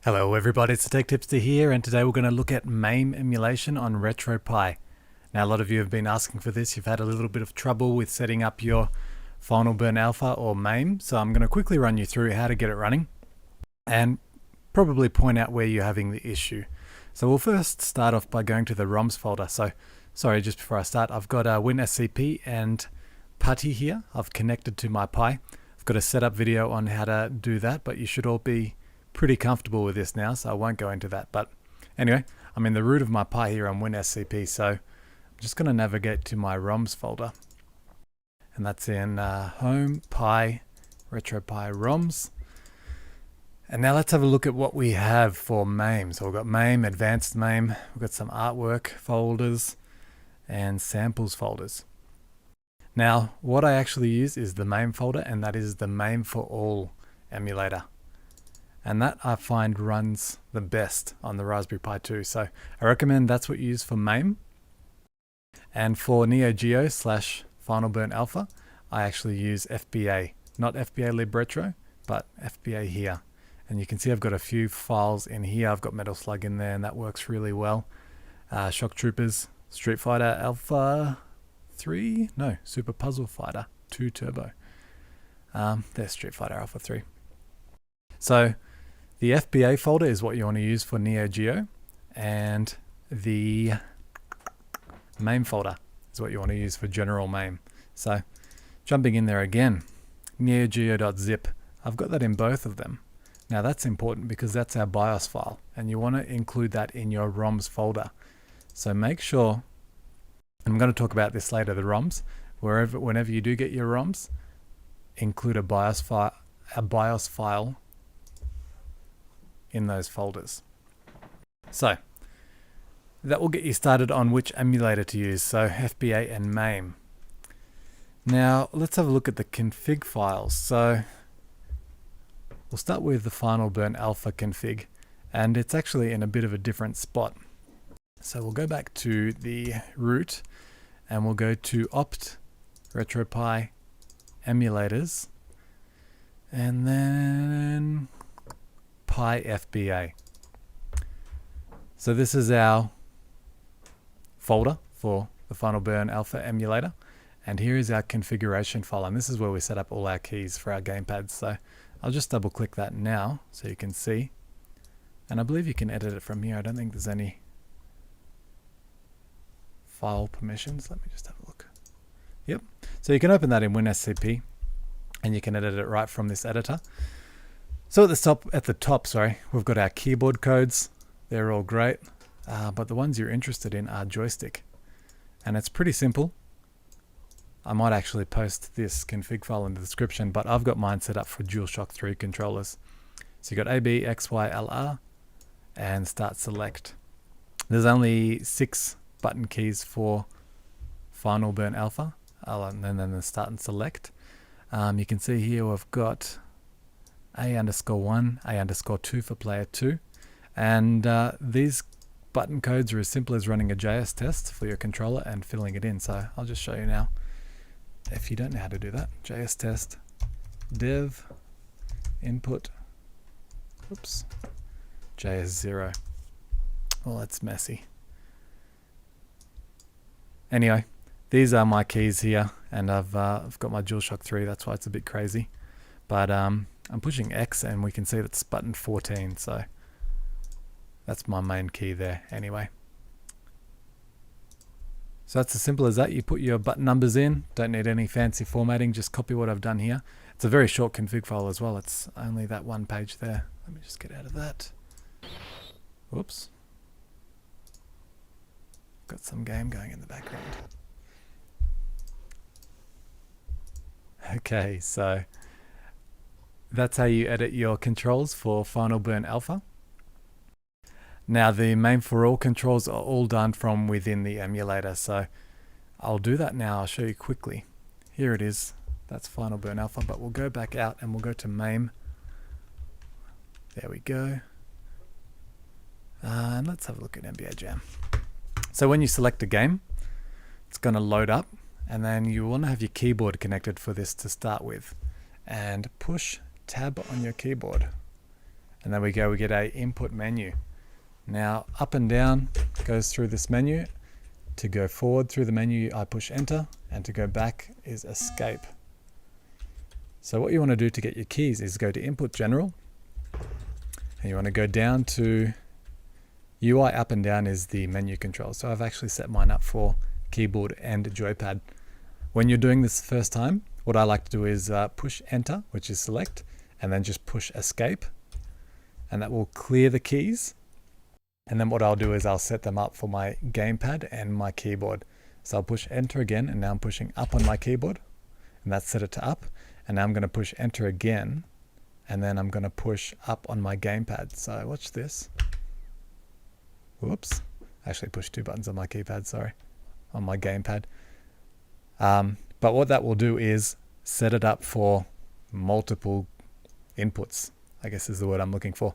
Hello everybody, it's Tech Tipster here, and today we're going to look at MAME emulation on RetroPie. Now a lot of you have been asking for this. You've had a little bit of trouble with setting up your Final Burn Alpha or MAME, so I'm going to quickly run you through how to get it running and probably point out where you're having the issue. So we'll first start off by going to the ROMs folder. So sorry, just before I start, I've got WinSCP and Putty here. I've connected to my Pi. I've got a setup video on how to do that, but you should all be pretty comfortable with this now, so I won't go into that. But anyway, I'm in the root of my Pi here on WinSCP, so I'm just going to navigate to my ROMs folder, and that's in Home, Pi, RetroPie ROMs. And now let's have a look at what we have for MAME. So we've got MAME, Advanced MAME, we've got some artwork folders and samples folders. Now what I actually use is the MAME folder, and that is the MAME for All emulator. And that I find runs the best on the Raspberry Pi 2. So I recommend that's what you use for MAME. And for NeoGeo / Final Burn Alpha, I actually use FBA. Not FBA libretro, but FBA here. And you can see I've got a few files in here. I've got Metal Slug in there, and that works really well. Shock Troopers, Street Fighter Alpha 3? No, Super Puzzle Fighter 2 Turbo. There's Street Fighter Alpha 3. So the FBA folder is what you want to use for NeoGeo, and the MAME folder is what you want to use for general MAME. So jumping in there again, neogeo.zip, I've got that in both of them. Now that's important because that's our BIOS file, and you want to include that in your ROMs folder. So make sure, I'm going to talk about this later, the ROMs, whenever you do get your ROMs, include a BIOS file in those folders. So that will get you started on which emulator to use, so FBA and MAME. Now let's have a look at the config files. So we'll start with the Final Burn Alpha config, and it's actually in a bit of a different spot. So we'll go back to the root and we'll go to opt RetroPie emulators, and then Pi FBA. So this is our folder for the Final Burn Alpha emulator, and here is our configuration file, and this is where we set up all our keys for our gamepads. So I'll just double click that now so you can see, and I believe you can edit it from here. I don't think there's any file permissions. Let me just have a look. Yep, so you can open that in WinSCP and you can edit it right from this editor. So at the top, we've got our keyboard codes. They're all great, but the ones you're interested in are joystick, and it's pretty simple. I might actually post this config file in the description, but I've got mine set up for DualShock 3 controllers. So you've got A, B, X, Y, L, R, and Start Select. There's only 6 button keys for Final Burn Alpha, and then the Start and Select. You can see here we've got A_1, A_2 for player 2, and these button codes are as simple as running a JS test for your controller and filling it in. So I'll just show you now. If you don't know how to do that, JS test dev input, oops, JS0. Well, that's messy. Anyway, these are my keys here, and I've got my DualShock 3. That's why it's a bit crazy, but I'm pushing X and we can see that's button 14, so that's my main key there anyway. So that's as simple as that. You put your button numbers in, don't need any fancy formatting, just copy what I've done here. It's a very short config file as well. It's only that one page there. Let me just get out of that. Whoops. Got some game going in the background. Okay, so that's how you edit your controls for Final Burn Alpha. Now the MAME for All controls are all done from within the emulator, so I'll do that now. I'll show you quickly. Here it is. That's Final Burn Alpha, but we'll go back out and we'll go to MAME. There we go. And let's have a look at NBA Jam. So when you select a game, it's going to load up, and then you want to have your keyboard connected for this to start with, and push tab on your keyboard, And then we get a input menu. Now up and down goes through this menu. To go forward through the menu, I push enter, and to go back is escape. So what you want to do to get your keys is go to input general, and you want to go down to UI. Up and down is the menu control. So I've actually set mine up for keyboard and joypad. When you're doing this the first time, what I like to do is push enter, which is select, and then just push escape, and that will clear the keys. And then what I'll do is I'll set them up for my gamepad and my keyboard. So I'll push enter again, and now I'm pushing up on my keyboard, and that's set it to up. And now I'm going to push enter again, and then I'm going to push up on my gamepad. So watch this. Whoops. I actually pushed two buttons on my keypad, sorry, on my gamepad. But what that will do is set it up for multiple inputs, I guess is the word I'm looking for.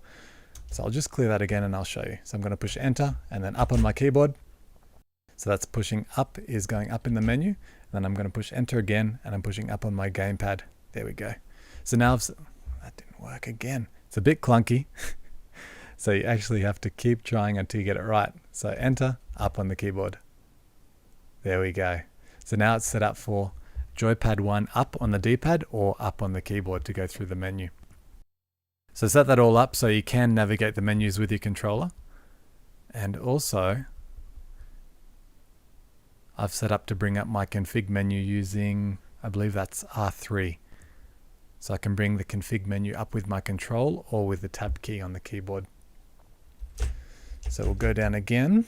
So I'll just clear that again and I'll show you. So I'm going to push enter and then up on my keyboard. So that's pushing up, is going up in the menu. And then I'm going to push enter again, and I'm pushing up on my gamepad. There we go. So now that didn't work again. It's a bit clunky. So you actually have to keep trying until you get it right. So enter, up on the keyboard. There we go. So now it's set up for joypad 1 up on the D-pad or up on the keyboard to go through the menu. So set that all up so you can navigate the menus with your controller. And also, I've set up to bring up my config menu using, I believe that's R3. So I can bring the config menu up with my control or with the tab key on the keyboard. So we'll go down again.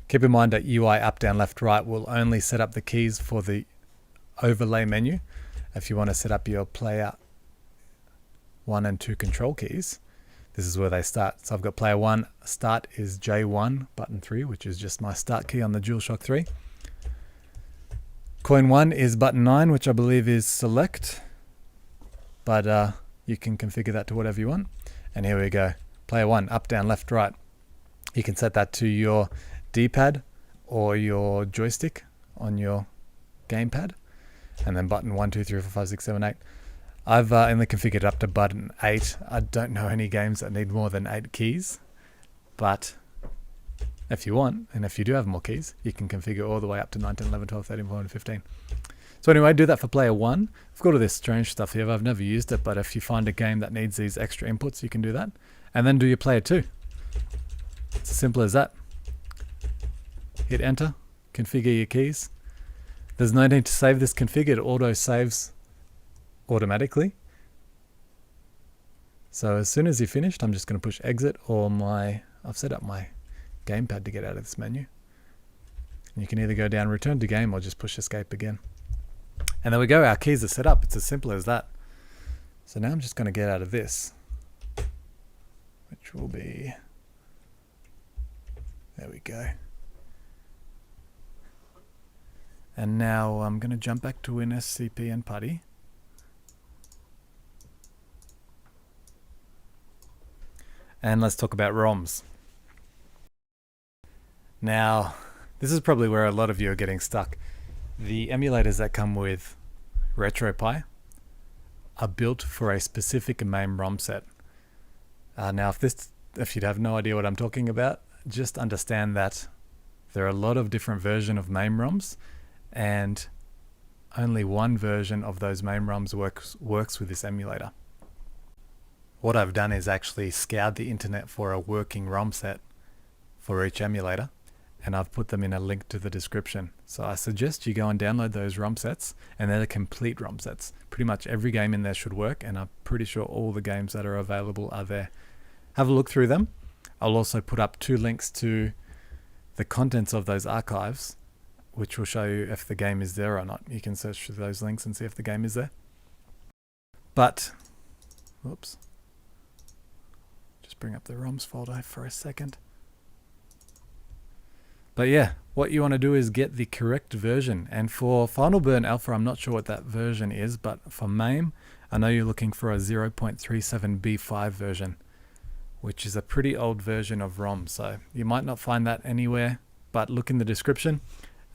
Keep in mind that UI up, down, left, right will only set up the keys for the overlay menu. If you want to set up your player 1 and 2 control keys, this is where they start. So I've got player 1, start is J1, button 3, which is just my start key on the DualShock 3. Coin 1 is button 9, which I believe is select, but you can configure that to whatever you want. And here we go. Player 1, up, down, left, right. You can set that to your D-pad or your joystick on your gamepad. And then button 1, 2, 3, 4, 5, 6, 7, 8. I've only configured it up to button 8. I don't know any games that need more than 8 keys. But if you want, and if you do have more keys, you can configure all the way up to 9, 10, 11, 12, 13, 14, 15. So anyway, do that for player 1. I've got all this strange stuff here. I've never used it, but if you find a game that needs these extra inputs, you can do that. And then do your player 2. It's as simple as that. Hit enter, configure your keys. There's no need to save this config, it auto saves automatically. So as soon as you're finished, I'm just going to push exit, or I've set up my gamepad to get out of this menu. And you can either go down return to game or just push escape again. And there we go, our keys are set up. It's as simple as that. So now I'm just going to get out of this, which will be, there we go. And now I'm going to jump back to WinSCP and PuTTY. And let's talk about ROMs. Now, this is probably where a lot of you are getting stuck. The emulators that come with RetroPie are built for a specific MAME ROM set. Now, if you'd have no idea what I'm talking about, just understand that there are a lot of different versions of MAME ROMs, and only one version of those MAME ROMs works with this emulator. What I've done is actually scoured the internet for a working ROM set for each emulator, and I've put them in a link to the description. So I suggest you go and download those ROM sets, and they're the complete ROM sets. Pretty much every game in there should work, and I'm pretty sure all the games that are available are there. Have a look through them. I'll also put up 2 links to the contents of those archives, which will show you if the game is there or not. You can search through those links and see if the game is there. But, whoops. Just bring up the ROMs folder for a second. But yeah, what you want to do is get the correct version. And for Final Burn Alpha, I'm not sure what that version is, but for MAME, I know you're looking for a 0.37b5 version, which is a pretty old version of ROM. So you might not find that anywhere, but look in the description.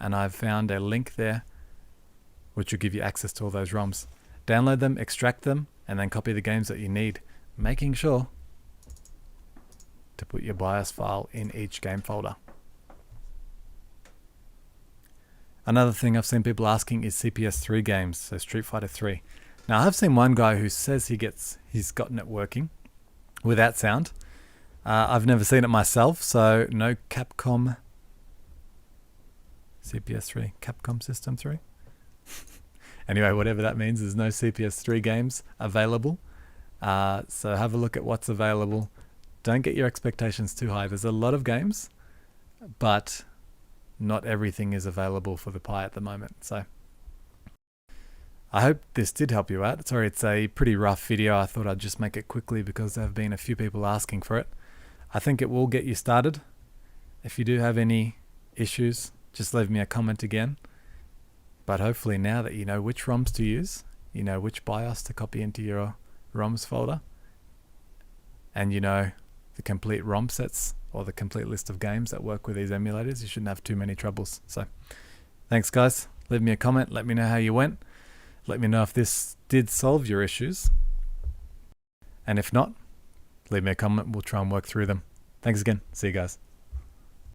And I've found a link there which will give you access to all those ROMs. Download them, extract them, and then copy the games that you need. making sure to put your BIOS file in each game folder. Another thing I've seen people asking is CPS3 games, so Street Fighter 3. Now I have seen one guy who says he's gotten it working without sound. I've never seen it myself, so no Capcom CPS3, Capcom System 3. Anyway, whatever that means, there's no CPS3 games available. So have a look at what's available. Don't get your expectations too high. There's a lot of games, but not everything is available for the Pi at the moment. So I hope this did help you out. Sorry, it's a pretty rough video. I thought I'd just make it quickly because there have been a few people asking for it. I think it will get you started. If you do have any issues, just leave me a comment again. But hopefully now that you know which ROMs to use, you know which BIOS to copy into your ROMs folder, and you know the complete ROM sets or the complete list of games that work with these emulators, you shouldn't have too many troubles. So thanks guys. Leave me a comment. Let me know how you went. Let me know if this did solve your issues. And if not, leave me a comment. We'll try and work through them. Thanks again. See you guys.